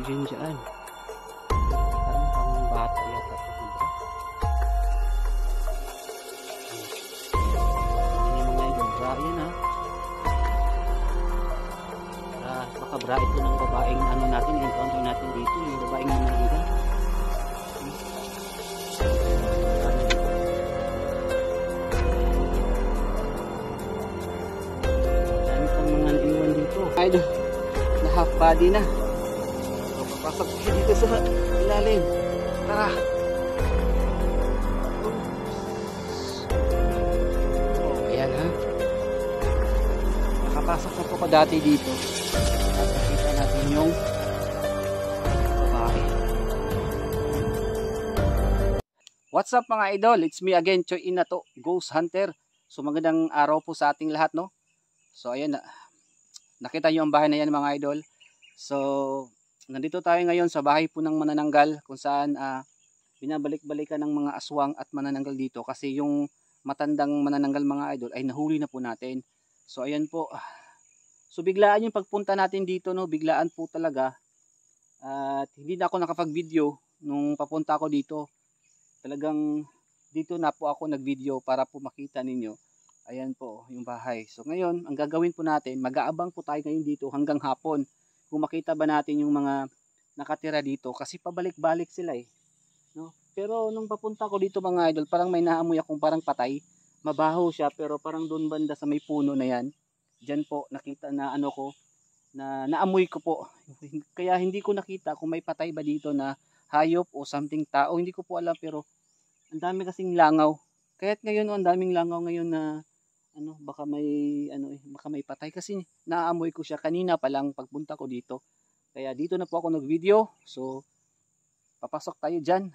dyan. Parang pang bata yata ito, diba? Yan yung mga idol, bra yan ha. Baka bra ito ng babaeng ano natin, encounter natin dito, yung babaeng naman. Idol, na half body na. So, papasok tayo dito sa ilalim. Tara. Oh, ayan ha. Nakapasok na po ko dati dito. At nakita natin yung babae. What's up mga idol? It's me again, Choy Inato, Ghost Hunter. So magandang araw po sa ating lahat, no? So ayan na. Nakita nyo ang bahay na yan mga idol. So nandito tayo ngayon sa bahay po ng manananggal kung saan binabalik-balikan ng mga aswang at manananggal dito kasi yung matandang manananggal mga idol ay nahuli na po natin. So ayan po. So biglaan yung pagpunta natin dito, no? Biglaan po talaga. At hindi na ako nakapag-video nung papunta ako dito. Talagang dito na po ako nag-video para po makita ninyo. Ayan po yung bahay. So ngayon, ang gagawin po natin, mag-aabang po tayo ngayon dito hanggang hapon. Kung makita ba natin yung mga nakatira dito kasi pabalik-balik sila eh. No? Pero nung papunta ko dito mga idol, parang may naamoy akong parang patay. Mabaho siya pero parang doon banda sa may puno na yan. Diyan po nakita na ano ko, na naamoy ko po. Kaya hindi ko nakita kung may patay ba dito na hayop o something tao. Hindi ko po alam pero ang dami kasing langaw. Kaya't ngayon ang daming langaw ngayon na baka may patay kasi naamoy ko siya kanina pa lang pagpunta ko dito. Kaya dito na po ako nag-video. So papasok tayo diyan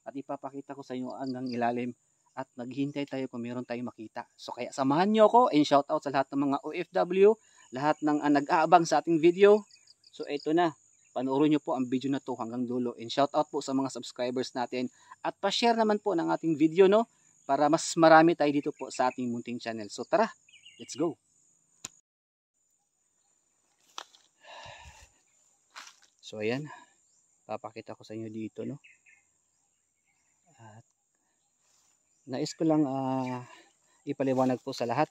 at ipapakita ko sa inyo hanggang ilalim at naghihintay tayo kung meron tayong makita. So kaya samahan niyo ako and shout out sa lahat ng mga OFW, lahat ng nag-aabang sa ating video. So ito na. Panoorin niyo po ang video na to hanggang dulo and shout out po sa mga subscribers natin at pa-share naman po ng ating video, no? Para mas marami tayo dito po sa ating munting channel. So tara, let's go! So ayan, papakita ko sa inyo dito, no? At nais ko lang ipaliwanag po sa lahat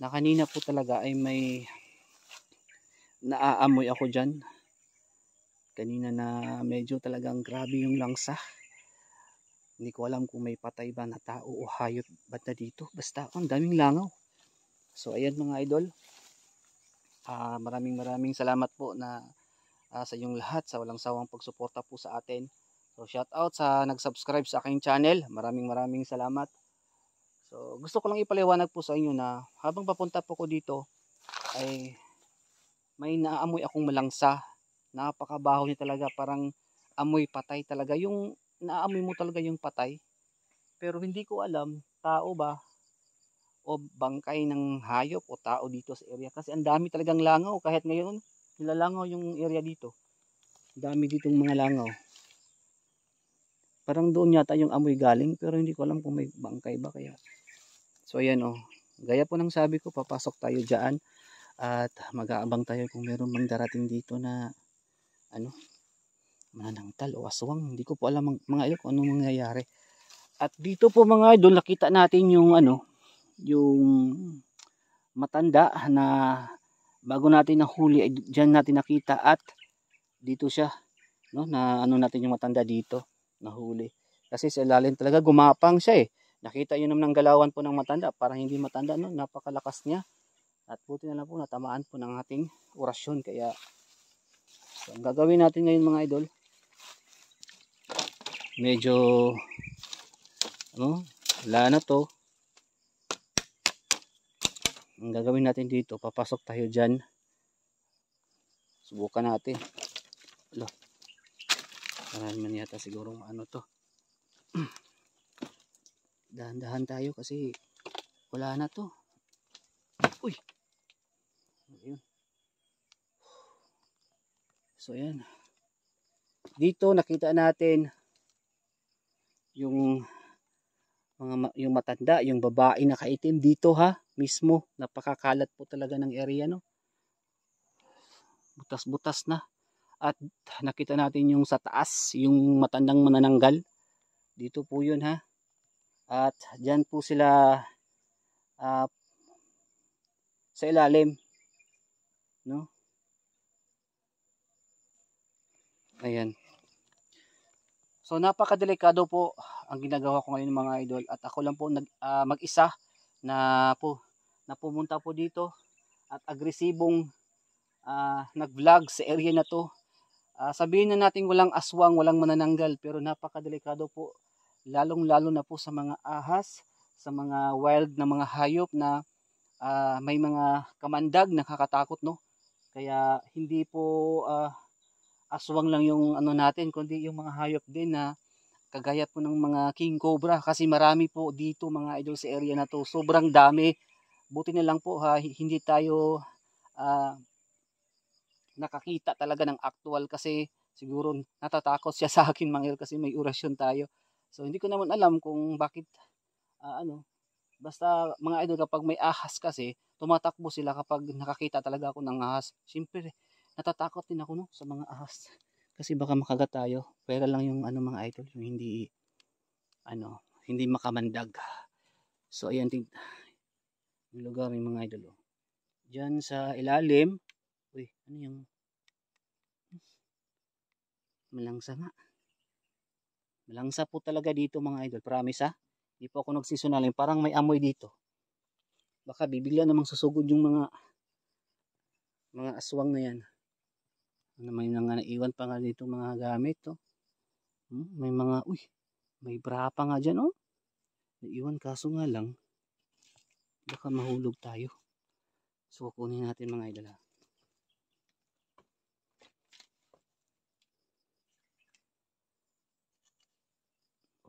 na kanina po talaga ay may naaamoy ako dyan. Kanina na medyo talagang grabe yung langsa. Hindi ko alam kung may patay ba na tao o hayop ba't na dito. Basta ang daming langaw. So ayan mga idol. Maraming salamat po na sa inyong lahat sa walang sawang pagsuporta po sa atin. So shout out sa nag-subscribe sa aking channel. Maraming salamat. So gusto ko lang ipaliwanag po sa inyo na habang papunta po ko dito ay may naamoy akong malangsa. Napakabaho niya talaga. Parang amoy patay talaga. Yung naamoy mo talaga yung patay. Pero hindi ko alam, tao ba o bangkay ng hayop o tao dito sa area. Kasi ang dami talagang langaw. Kahit ngayon, nilalangaw yung area dito. Ang dami ditong mga langaw. Parang doon yata yung amoy galing. Pero hindi ko alam kung may bangkay ba kaya. So ayan o. Gaya po ng sabi ko, papasok tayo dyan. At mag-aabang tayo kung meron mang darating dito na mananangtal o aswang. Hindi ko po alam mga idol kung anong mangyayari. At dito po mga idol nakita natin yung yung matanda na bago natin nahuli ay diyan natin nakita at dito siya, no, na natin yung matanda dito nahuli. Kasi sa ilalim talaga gumapang siya eh. Nakita yun naman ng galawan po ng matanda, parang hindi matanda, no, napakalakas niya. At buti na lang po natamaan po ng ating orasyon. Kaya so, ang gagawin natin ngayon mga idol, medyo wala na to. Ang gagawin natin dito, papasok tayo dyan. Subukan natin. Marami man yata siguro to. Dahan-dahan tayo kasi wala na to. Uy! Ayun. So ayan. Dito nakita natin yung matanda, yung babae na kaitim dito mismo. Napakakalat po talaga ng area, no. Butas-butas na. At nakita natin yung sa taas, yung matandang manananggal. Dito po yun ha. At dyan po sila sa ilalim. No? Ayan. So napakadelikado po ang ginagawa ko ngayon mga idol. At ako lang po mag-isa na pumunta po dito. At agresibong nag-vlog sa area na to. Sabihin na natin walang aswang, walang manananggal, pero napakadelikado po, lalong-lalo na po sa mga ahas, sa mga wild na mga hayop na may mga kamandag, nakakatakot, no? Kaya hindi po aswang lang yung ano natin, kundi yung mga hayop din na kagaya po ng mga king cobra, kasi marami po dito mga idol sa area na to, sobrang dami. Buti na lang po hindi tayo nakakita talaga ng actual, kasi siguro natatakot siya sa akin mga idol kasi may orasyon tayo. So hindi ko naman alam kung bakit basta mga idol kapag may ahas kasi tumatakbo sila kapag nakakita talaga ako ng ahas. Siyempre natatakot din ako, no, sa mga ahas kasi baka makagat tayo. Pero lang yung mga idol, yung hindi makamandag. So ayan yung lugar ng mga idol. Diyan sa ilalim. Uy, ano yung malangsa nga. Malangsa po talaga dito mga idol. Promise ha. Hindi po ako nagsisunalin. Parang may amoy dito. Baka bibigla namang susugod yung mga aswang na yan. May naiwan pa nga dito mga gamit. Oh. May may bra pa nga dyan. Oh. Naiwan kaso nga lang. Baka mahulog tayo. So kunin natin mga idol ha.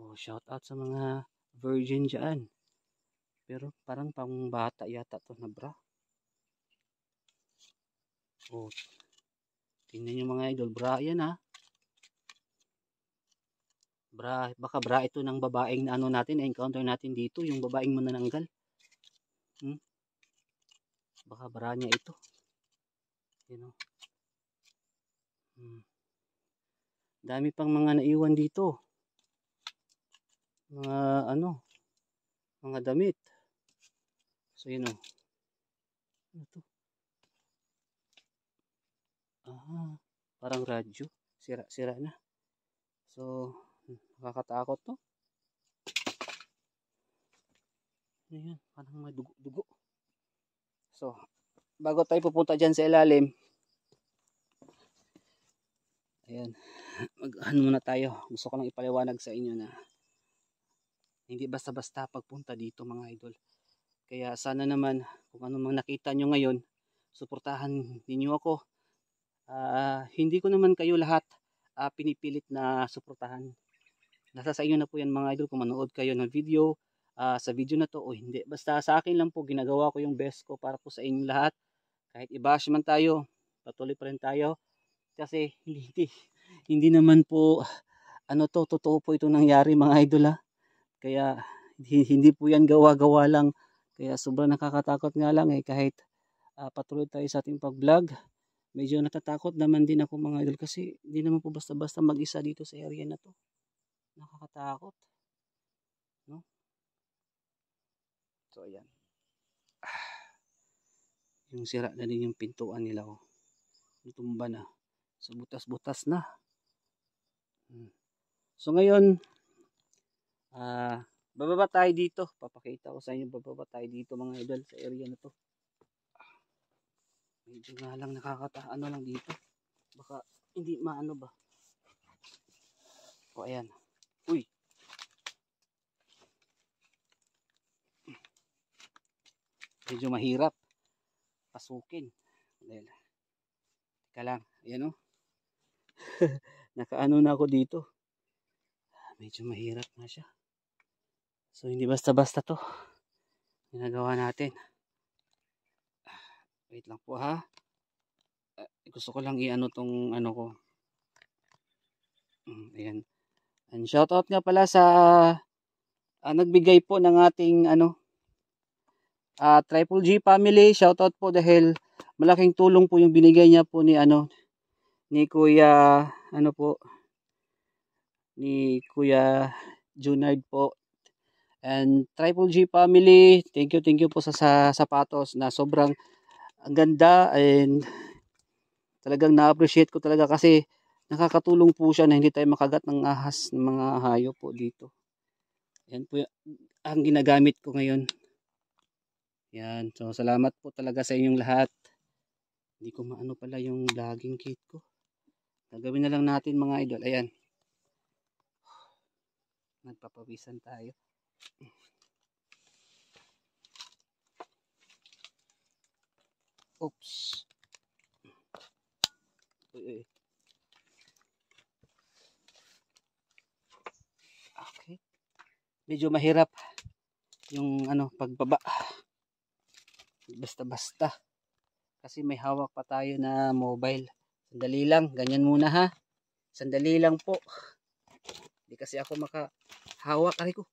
Oh, shout out sa mga virgin dyan. Pero parang pang bata yata to na bra. Oh, tingnan nyo mga idol, bra yan ha. Baka bra ito ng babaeng na encounter natin dito, yung babaeng manananggal. Baka bra niya ito. You know. Dami pang mga naiwan dito. Mga damit. So yun o. Ano to? Parang radyo. Sira na. So, nakakatakot to. Ayan, parang may dugo. So, bago tayo pupunta dyan sa ilalim, ayan, muna tayo. Gusto ko lang ipaliwanag sa inyo na hindi basta-basta pagpunta dito mga idol. Kaya sana naman kung ano mang nakita nyo ngayon, suportahan ninyo ako. Hindi ko naman kayo lahat pinipilit na suportahan. Nasa sa inyo na po yan mga idol kung manood kayo ng video sa video na to o hindi. Basta sa akin lang po, ginagawa ko yung best ko para po sa inyong lahat. Kahit i-bash man tayo, patuloy pa rin tayo. Kasi hindi naman po totoo po itong nangyari mga idol ha. Kaya hindi po yan gawa-gawa lang. Kaya sobrang nakakatakot nga lang kahit patuloy tayo sa ating pag-vlog. Medyo natatakot naman din ako mga idol kasi hindi naman po basta-basta mag-isa dito sa area na to. Nakakatakot. No? So ayan. Yung sira na din yung pintuan nila. Tumba na. So butas-butas na. So ngayon, bababa tayo dito. Papakita ko sa inyo, bababa tayo dito mga idol sa area na to. Medyo nga lang nakakataano lang dito. Baka hindi maano ba. O ayan. Uy. Medyo mahirap pasukin. Teka lang. Ayan o. Nakaano na ako dito. Medyo mahirap na siya. So hindi basta-basta to ginagawa natin. Wait lang po ha. Gusto ko lang tong ko. Ayan. And shoutout nga pala sa nagbigay po ng ating Triple G family. Shoutout po dahil malaking tulong po yung binigay niya po ni ni Kuya, ano po, ni Kuya Junard po. And Triple G family, thank you po sa sapatos na sobrang ang ganda, and talagang na-appreciate ko talaga kasi nakakatulong po siya na hindi tayo makagat ng ahas ng mga hayop po dito. Yan po ang ginagamit ko ngayon. Yan, so salamat po talaga sa inyong lahat. Hindi ko maano pala yung vlogging kit ko. Gagawin na lang natin mga idol. Ayan. Nagpapawisan tayo. Oops. Uy. Okay. Medyo mahirap yung pagbaba. Basta-basta. Kasi may hawak pa tayo na mobile. Sandali lang. Ganyan muna ha. Sandali lang po. Hindi kasi ako makahawak. Aray ko.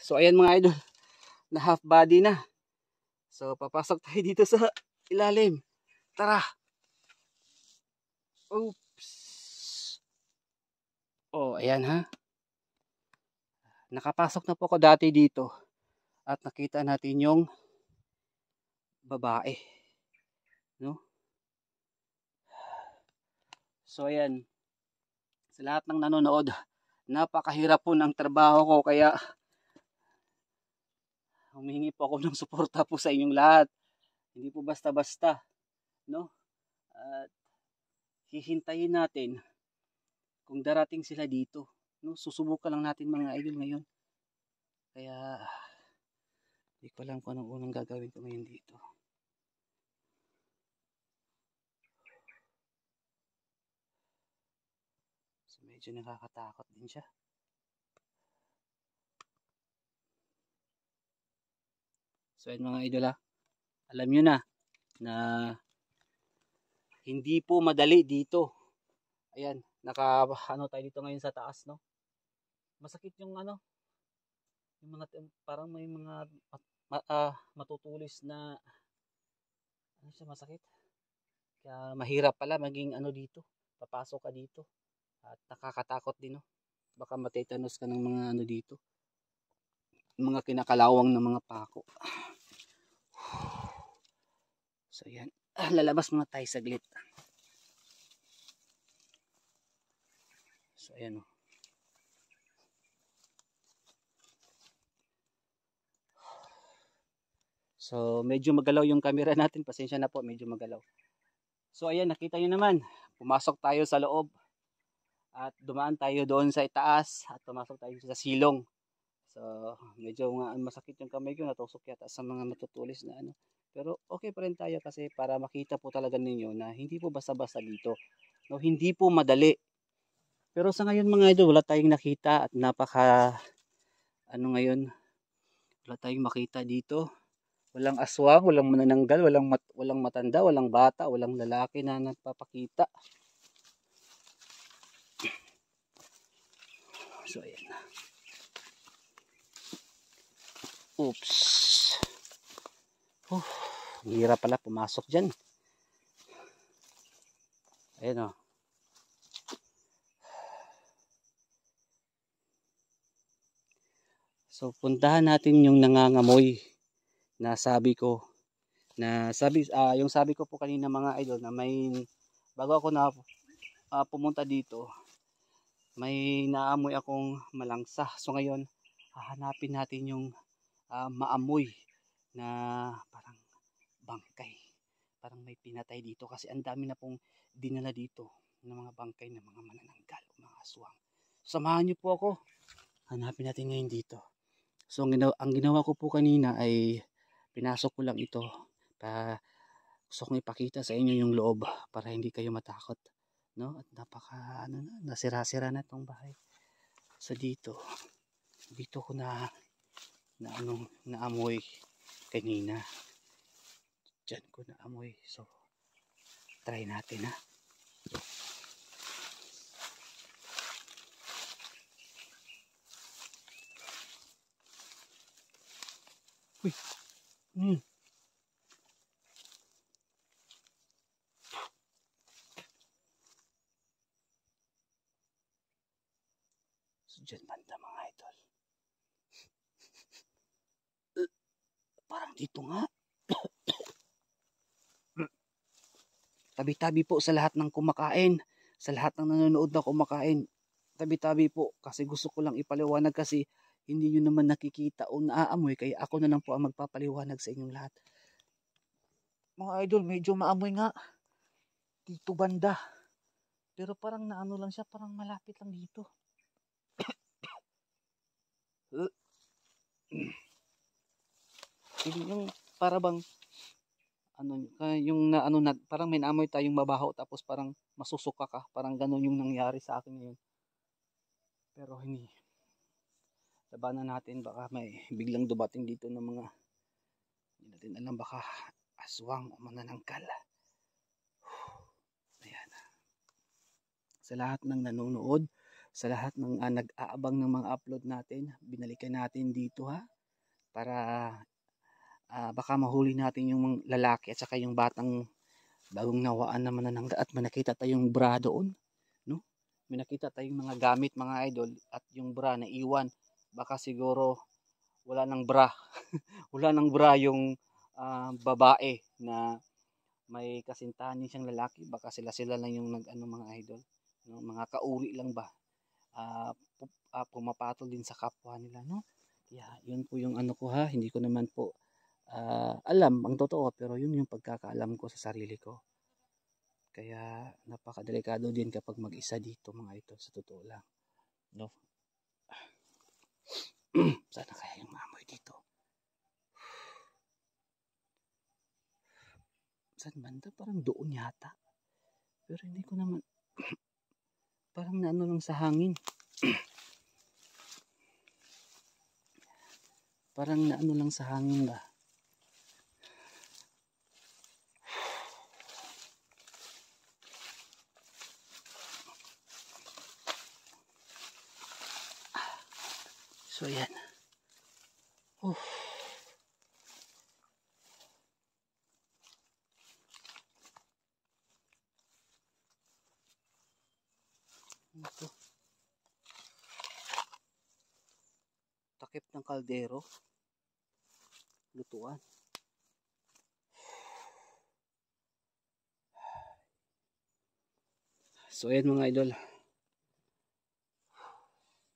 So ayan mga idol. Na half body na. So papasok tayo dito sa ilalim. Tara. Oops. Oh, ayan ha. Nakapasok na po ako dati dito. At nakita natin yung babae. No? So ayan. Sa lahat ng nanonood, napakahirap po ng trabaho ko, kaya humihingi po ako ng suporta po sa inyong lahat. Hindi po basta-basta, no? At hihintayin natin kung darating sila dito, no? Susubukan lang natin mga idol ngayon. Kaya hindi ko alam kung anong unang gagawin ko ngayon dito. So medyo nakakatakot din siya. So ayun mga idol ha, alam nyo na hindi po madali dito. Ayan, tayo dito ngayon sa taas, no? Masakit yung yung mga parang may mga matutulis na siya, masakit. Kaya mahirap pala maging dito. Papasok ka dito. At nakakatakot din, no? Baka matetanos ka ng mga dito. Mga kinakalawang ng mga pako. So yan. Lalabas muna tayo saglit. So ayan, no? So medyo magalaw yung camera natin. Pasensya na po, medyo magalaw. So ayan, nakita nyo naman. Pumasok tayo sa loob. At dumaan tayo doon sa itaas. At pumasok tayo sa silong. So medyo masakit yung kamay ko. Natusok yata sa mga matutulis na Pero okay pa rin tayo kasi para makita po talaga ninyo na hindi po basta-basta dito. No, hindi po madali. Pero sa ngayon mga idol, wala tayong nakita at ngayon, wala tayong makita dito. Walang aswang, walang manananggal, walang matanda, walang bata, walang lalaki na nagpapakita. So ayan. Oops. Hirap pala pumasok dyan. Ayan o. So puntahan natin yung nangangamoy na sabi ko. Yung sabi ko po kanina mga idol na bago ako na pumunta dito, may naamoy akong malangsa. So ngayon, hahanapin natin yung maamoy na parang bangkay. Parang may pinatay dito kasi ang dami na pong dinala dito ng mga bangkay ng mga manananggal o mga aswang. Samahan niyo po ako. Hanapin natin ngayon dito. So ang ginawa ko po kanina ay pinasok ko lang ito. Gusto kong ipakita sa inyo yung loob para hindi kayo matakot. No? At nasira-sira na itong bahay. So dito ko naamoy kanina. Diyan ko naamoy. So try natin ha. Uy. Dito nga. Tabi-tabi po sa lahat ng kumakain. Sa lahat ng nanonood na kumakain. Tabi-tabi po. Kasi gusto ko lang ipaliwanag kasi hindi nyo naman nakikita o naaamoy. Kaya ako na lang po ang magpapaliwanag sa inyong lahat. Mga idol, medyo maamoy nga. Dito banda. Pero parang naano lang siya. Parang malapit lang dito. Yung para bang ano yung na ano na parang may naamoy tayong mabaho tapos parang masusuka ka, parang ganun yung nangyari sa akin ngayon. Pero hindi, labanan natin, baka may biglang dumating dito ng mga hindi natin alam, baka aswang o manananggal. Ayan. Sa lahat ng nanonood, sa lahat ng nag-aabang ng mga upload natin, binalikan natin dito ha, para baka mahuli natin yung lalaki at saka yung batang bagong nawaan na manananggal at may nakita tayong bra doon, no? May nakita tayong mga gamit mga idol at yung bra na iwan. Baka siguro wala nang bra. Wala nang bra yung babae na may kasintahan din siyang lalaki. Baka sila lang yung nag-ano mga idol, no? Mga kauri lang ba? Pumapatol din sa kapwa nila, no? Kaya yun po yung ano ko ha, hindi ko naman po alam ang totoo, pero yun yung pagkakaalam ko sa sarili ko. Kaya napakadelikado din kapag mag-isa dito mga ito, sa totoo lang, no? Sana kaya yung amoy dito. Saan banda? Parang doon yata. Pero hindi ko naman parang naano lang sa hangin. Parang naano lang sa hangin ba. So yan. Ito. Takip ng kaldero. Lutuan. So yan mga idol.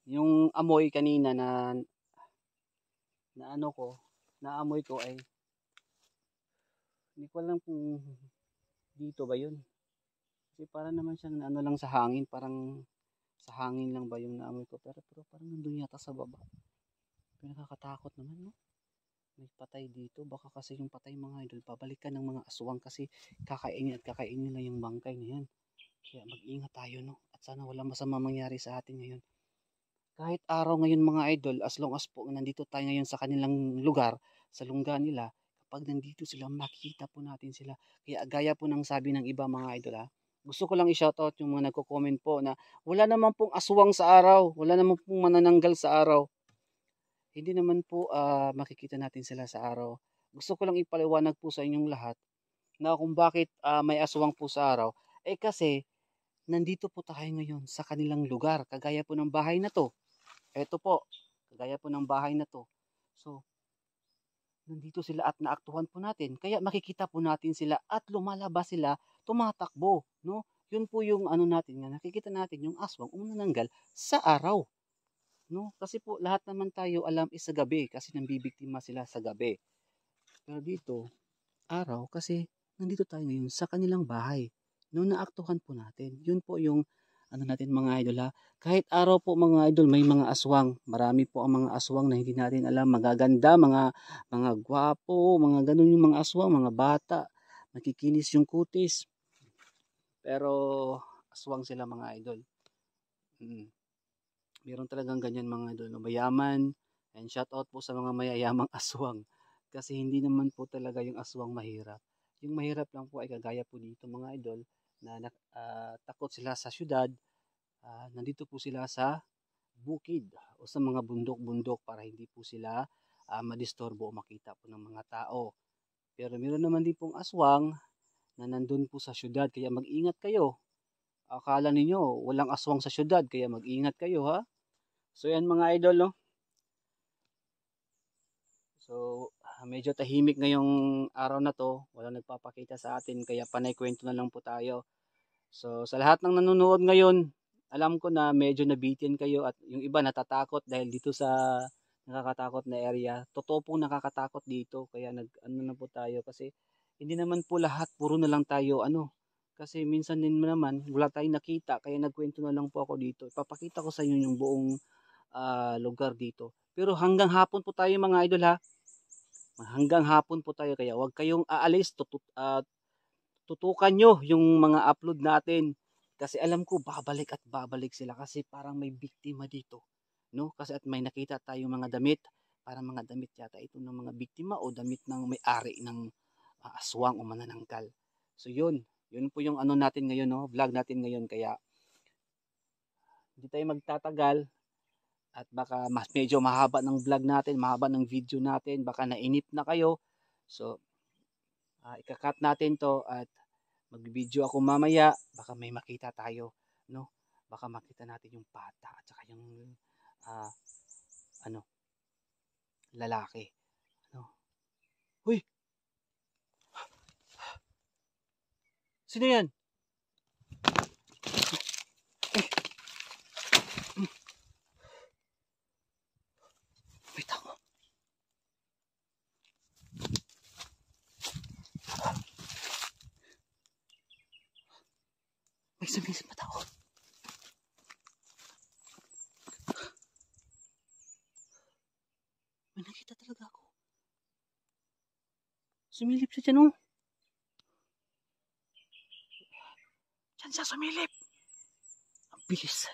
Yung amoy kanina na ano ko, naamoy ko ay hindi ko alam kung dito ba yun. Kasi para naman siyang ano lang sa hangin, parang sa hangin lang ba yung naamoy ko. Pero parang nandun yata sa baba. Pero nakakatakot naman, no? May patay dito. Baka kasi yung patay mga idol, babalikan ng mga aswang kasi kakainin at kakainin nila yung bangkay na yan. Kaya mag-ingat tayo, no? At sana walang masama mangyari sa atin ngayon. Kahit araw ngayon mga idol, as long as po nandito tayo ngayon sa kanilang lugar, sa lungga nila, kapag nandito sila, makikita po natin sila. Kaya gaya po ng sabi ng iba mga idol ha, gusto ko lang i-shoutout yung mga nagko-comment po na wala naman pong aswang sa araw, wala naman pong manananggal sa araw. Hindi naman po makikita natin sila sa araw. Gusto ko lang ipaliwanag po sa inyong lahat na kung bakit may aswang po sa araw, eh kasi nandito po tayo ngayon sa kanilang lugar, kagaya po ng bahay na to. Ito po, kagaya po ng bahay na to. So, nandito sila at naaktuhan po natin. Kaya makikita po natin sila at lumalabas sila, tumatakbo, no? Yun po yung ano natin nga, nakikita natin yung aswang umananggal sa araw, no? Kasi po lahat naman tayo alam is sa gabi kasi nambibiktima sila sa gabi. Pero dito, araw kasi nandito tayo ngayon sa kanilang bahay. No, naaktuhan po natin. Yun po yung ano natin mga idol ha. Kahit araw po mga idol may mga aswang. Marami po ang mga aswang na hindi natin alam. Magaganda, mga gwapo, mga ganun yung mga aswang, mga bata. Nakikinis yung kutis. Pero aswang sila mga idol. Meron talagang ganyan mga idol. Mayaman. And shout out po sa mga mayayamang aswang. Kasi hindi naman po talaga yung aswang mahirap. Yung mahirap lang po ay kagaya po dito mga idol na takot sila sa syudad. Nandito po sila sa bukid o sa mga bundok-bundok para hindi po sila madisturbo o makita po ng mga tao. Pero meron naman din pong aswang na nandun po sa syudad kaya mag-ingat kayo. Akala ninyo walang aswang sa syudad kaya mag-ingat kayo ha. So yan mga idol no. So medyo tahimik ngayong araw na to. Walang nagpapakita sa atin kaya panay kwento na lang po tayo. So sa lahat ng nanonood ngayon, alam ko na medyo nabitin kayo at yung iba natatakot dahil dito sa nakakatakot na area. Totoo po nakakatakot dito kaya ano na po tayo kasi hindi naman po lahat puro na lang tayo kasi minsan din naman wala tayong nakita kaya nagkwento na lang po ako dito. Ipapakita ko sa inyo yung buong lugar dito. Pero hanggang hapon po tayo mga idol ha. Hanggang hapon po tayo kaya huwag kayong aalis. Tutukan nyo yung mga upload natin. Kasi alam ko babalik at babalik sila kasi parang may biktima dito. No? Kasi at may nakita tayong mga damit. Parang mga damit yata ito ng mga biktima o damit ng may-ari ng aswang o manananggal. So yun po yung ano natin ngayon, no? Vlog natin ngayon kaya hindi tayo magtatagal. At baka mas medyo mahaba ng vlog natin, mahaba ng video natin, baka nainip na kayo. So, ika-cut natin to at mag-video ako mamaya, baka may makita tayo, no? Baka makita natin yung bata at saka yung ano, lalaki, no? Hoy! Sino yan? Wait ako. May sumisip na tao. May nakita talaga ako. Sumilip siya dyan, oh. Diyan siya sumilip. Ang bilis.